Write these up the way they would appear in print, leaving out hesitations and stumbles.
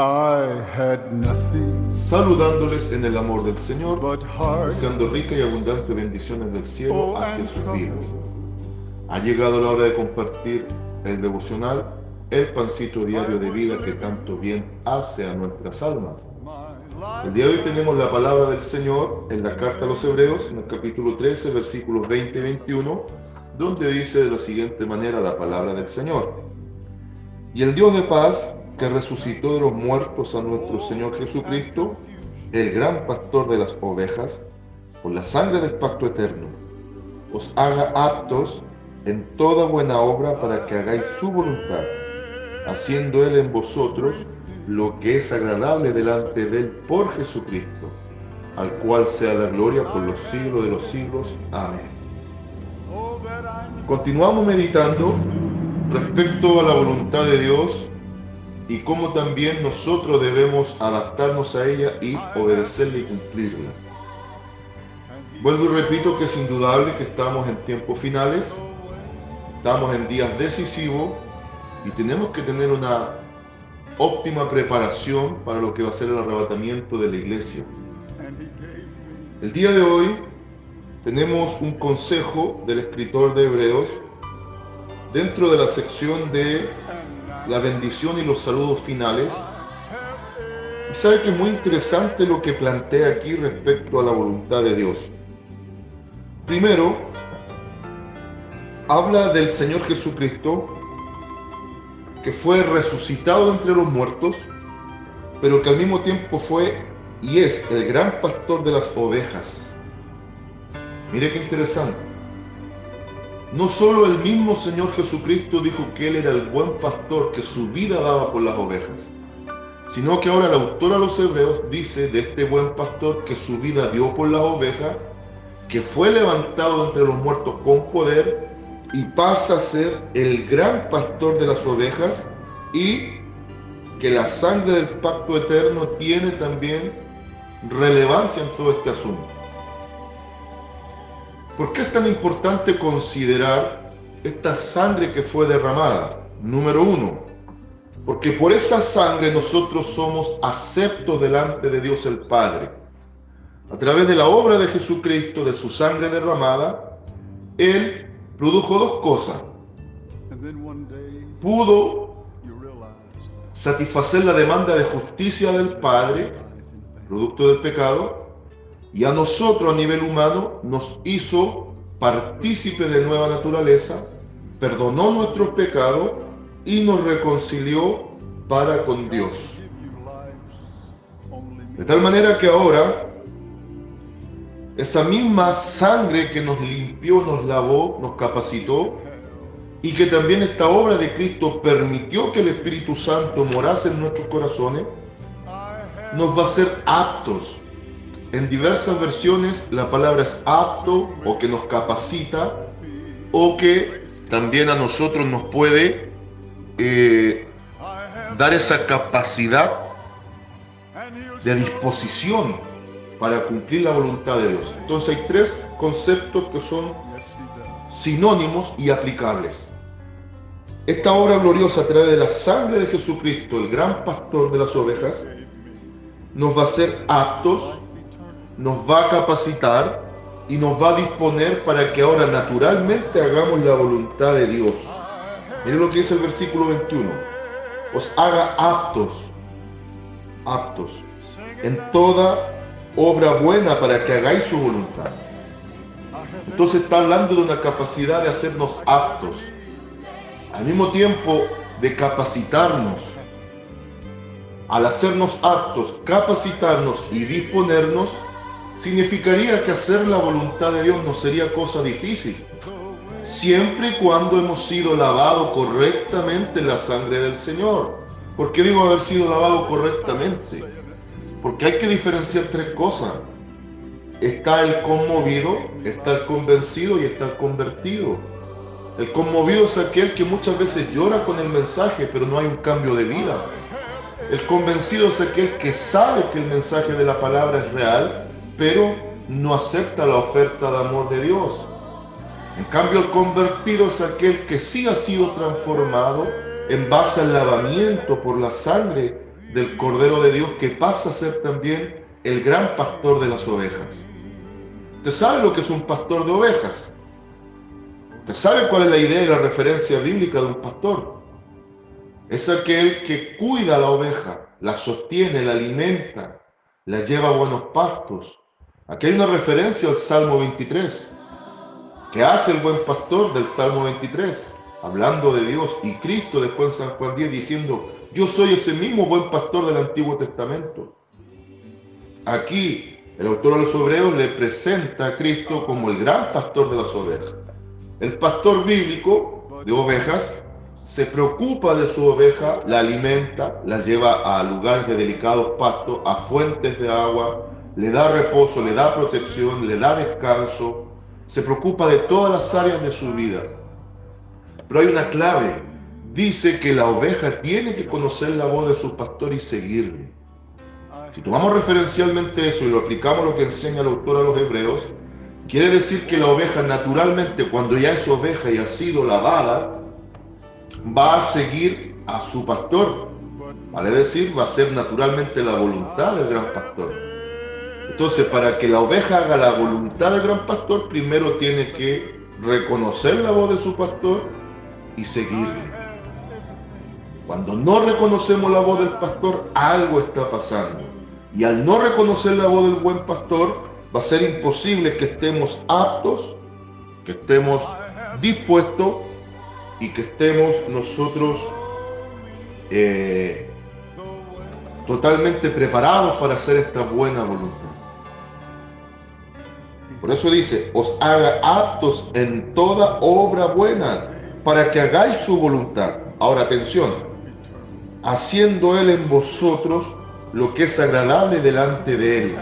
I had nothing saludándoles en el amor del Señor, but heart. deseando rica y abundante bendiciones del cielo Oh, hacia and sus trouble. vidas. Ha llegado la hora de compartir el devocional, el pancito diario de vida que tanto bien hace a nuestras almas. El día de hoy tenemos la palabra del Señor en la carta a los Hebreos, en el capítulo 13, versículos 20 y 21, donde dice de la siguiente manera la palabra del Señor. Y el Dios de paz, que resucitó de los muertos a nuestro Señor Jesucristo, el gran pastor de las ovejas, por la sangre del pacto eterno, os haga aptos en toda buena obra para que hagáis su voluntad, haciendo Él en vosotros lo que es agradable delante de Él por Jesucristo, al cual sea la gloria por los siglos de los siglos. Amén. Continuamos meditando respecto a la voluntad de Dios y cómo también nosotros debemos adaptarnos a ella y obedecerla y cumplirla. Vuelvo y repito que es indudable que estamos en tiempos finales, estamos en días decisivos y tenemos que tener una óptima preparación para lo que va a ser el arrebatamiento de la iglesia. El día de hoy tenemos un consejo del escritor de Hebreos dentro de la sección de la bendición y los saludos finales. Y sabe que es muy interesante lo que plantea aquí respecto a la voluntad de Dios. Primero, habla del Señor Jesucristo, que fue resucitado de entre los muertos, pero que al mismo tiempo fue y es el gran pastor de las ovejas. Mire qué interesante. No solo el mismo Señor Jesucristo dijo que Él era el buen pastor que su vida daba por las ovejas, sino que ahora el autor a los Hebreos dice de este buen pastor que su vida dio por las ovejas, que fue levantado entre los muertos con poder y pasa a ser el gran pastor de las ovejas, y que la sangre del pacto eterno tiene también relevancia en todo este asunto. ¿Por qué es tan importante considerar esta sangre que fue derramada? Número uno, porque por esa sangre nosotros somos aceptos delante de Dios el Padre. A través de la obra de Jesucristo, de su sangre derramada, Él produjo dos cosas. Pudo satisfacer la demanda de justicia del Padre, producto del pecado, y a nosotros a nivel humano nos hizo partícipes de nueva naturaleza, perdonó nuestros pecados y nos reconcilió para con Dios. De tal manera que ahora esa misma sangre que nos limpió, nos lavó, nos capacitó, y que también esta obra de Cristo permitió que el Espíritu Santo morase en nuestros corazones, nos va a hacer aptos. En diversas versiones la palabra es apto, o que nos capacita, o que también a nosotros nos puede dar esa capacidad de disposición para cumplir la voluntad de Dios. Entonces hay tres conceptos que son sinónimos y aplicables. Esta obra gloriosa a través de la sangre de Jesucristo, el gran pastor de las ovejas, nos va a hacer aptos, nos va a capacitar y nos va a disponer para que ahora naturalmente hagamos la voluntad de Dios. Miren lo que dice el versículo 21. Os haga aptos en toda obra buena para que hagáis su voluntad. Entonces está hablando de una capacidad de hacernos aptos, al mismo tiempo de capacitarnos. Al hacernos aptos, capacitarnos y disponernos, significaría que hacer la voluntad de Dios no sería cosa difícil, siempre y cuando hemos sido lavados correctamente en la sangre del Señor. ¿Por qué digo haber sido lavado correctamente? Porque hay que diferenciar tres cosas. Está el conmovido, está el convencido y está el convertido. El conmovido es aquel que muchas veces llora con el mensaje, pero no hay un cambio de vida. El convencido es aquel que sabe que el mensaje de la palabra es real, pero no acepta la oferta de amor de Dios. En cambio, el convertido es aquel que sí ha sido transformado en base al lavamiento por la sangre del Cordero de Dios, que pasa a ser también el gran pastor de las ovejas. ¿Usted sabe lo que es un pastor de ovejas? ¿Usted sabe cuál es la idea y la referencia bíblica de un pastor? Es aquel que cuida a la oveja, la sostiene, la alimenta, la lleva a buenos pastos. Aquí hay una referencia al Salmo 23. ¿Qué hace el buen pastor del Salmo 23? Hablando de Dios, y Cristo después en San Juan 10 diciendo: yo soy ese mismo buen pastor del Antiguo Testamento. Aquí el autor de los Hebreos le presenta a Cristo como el gran pastor de las ovejas. El pastor bíblico de ovejas se preocupa de su oveja, la alimenta, la lleva a lugares de delicados pastos, a fuentes de agua, le da reposo, le da protección, le da descanso, se preocupa de todas las áreas de su vida. Pero hay una clave: dice que la oveja tiene que conocer la voz de su pastor y seguirle. Si tomamos referencialmente eso y lo aplicamos a lo que enseña el autor a los Hebreos, quiere decir que la oveja naturalmente, cuando ya es oveja y ha sido lavada, va a seguir a su pastor. Vale decir, va a ser naturalmente la voluntad del gran pastor. Entonces, para que la oveja haga la voluntad del gran pastor, primero tiene que reconocer la voz de su pastor y seguirle. Cuando no reconocemos la voz del pastor, algo está pasando. Y al no reconocer la voz del buen pastor, va a ser imposible que estemos aptos, que estemos dispuestos y que estemos nosotros totalmente preparados para hacer esta buena voluntad. Por eso dice: os haga aptos en toda obra buena, para que hagáis su voluntad. Ahora atención: haciendo Él en vosotros lo que es agradable delante de Él,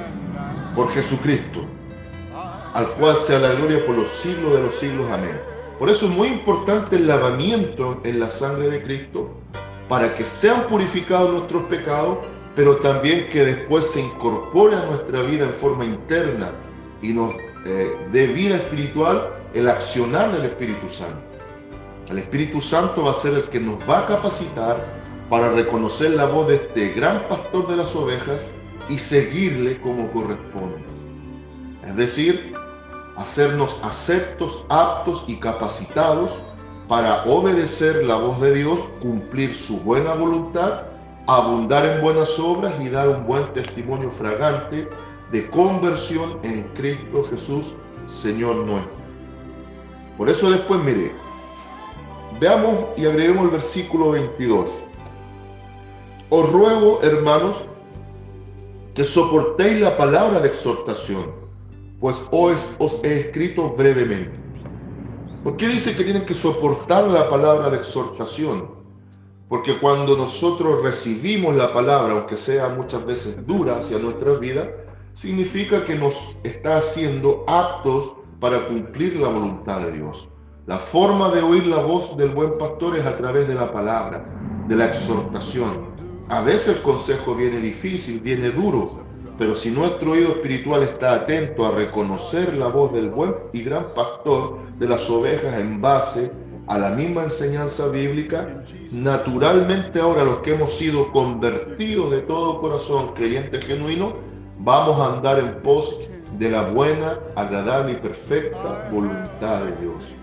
por Jesucristo, al cual sea la gloria por los siglos de los siglos. Amén. Por eso es muy importante el lavamiento en la sangre de Cristo, para que sean purificados nuestros pecados, pero también que después se incorpore a nuestra vida en forma interna y nos dé vida espiritual el accionar del Espíritu Santo. El Espíritu Santo va a ser el que nos va a capacitar para reconocer la voz de este gran pastor de las ovejas y seguirle como corresponde. Es decir, hacernos aceptos, aptos y capacitados para obedecer la voz de Dios, cumplir su buena voluntad, abundar en buenas obras y dar un buen testimonio fragante de conversión en Cristo Jesús, Señor nuestro. Por eso después, mire, veamos y agreguemos el versículo 22. Os ruego, hermanos, que soportéis la palabra de exhortación, pues os he escrito brevemente. ¿Por qué dice que tienen que soportar la palabra de exhortación? Porque cuando nosotros recibimos la palabra, aunque sea muchas veces dura hacia nuestra vida, significa que nos está haciendo aptos para cumplir la voluntad de Dios. La forma de oír la voz del buen pastor es a través de la palabra, de la exhortación. A veces el consejo viene difícil, viene duro, pero si nuestro oído espiritual está atento a reconocer la voz del buen y gran pastor de las ovejas en base a la misma enseñanza bíblica, naturalmente ahora los que hemos sido convertidos de todo corazón, creyentes genuinos, vamos a andar en pos de la buena, agradable y perfecta voluntad de Dios.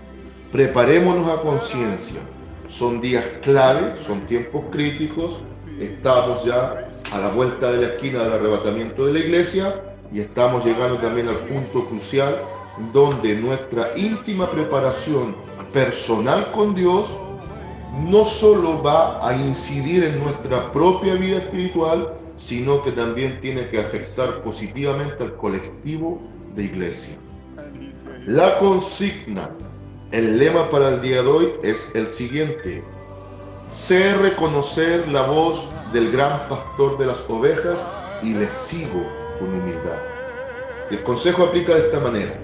Preparémonos a conciencia. Son días clave, son tiempos críticos. Estamos ya a la vuelta de la esquina del arrebatamiento de la iglesia y estamos llegando también al punto crucial donde nuestra íntima preparación personal con Dios no solo va a incidir en nuestra propia vida espiritual, sino que también tiene que afectar positivamente al colectivo de iglesia. La consigna, el lema para el día de hoy es el siguiente: sé reconocer la voz del gran pastor de las ovejas y le sigo con humildad. El consejo aplica de esta manera.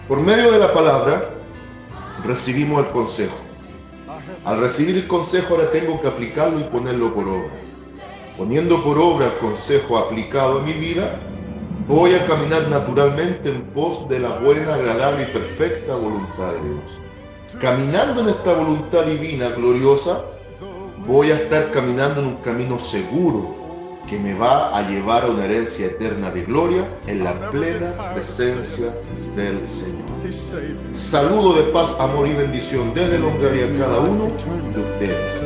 Por medio de la palabra recibimos el consejo. Al recibir el consejo ahora tengo que aplicarlo y ponerlo por obra. Poniendo por obra el consejo aplicado a mi vida, voy a caminar naturalmente en pos de la buena, agradable y perfecta voluntad de Dios. Caminando en esta voluntad divina gloriosa, voy a estar caminando en un camino seguro que me va a llevar a una herencia eterna de gloria en la plena presencia del Señor. He saved me. Saludo de paz, amor y bendición desde el hombre a cada uno de ustedes.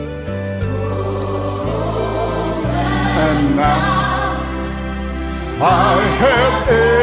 And now I have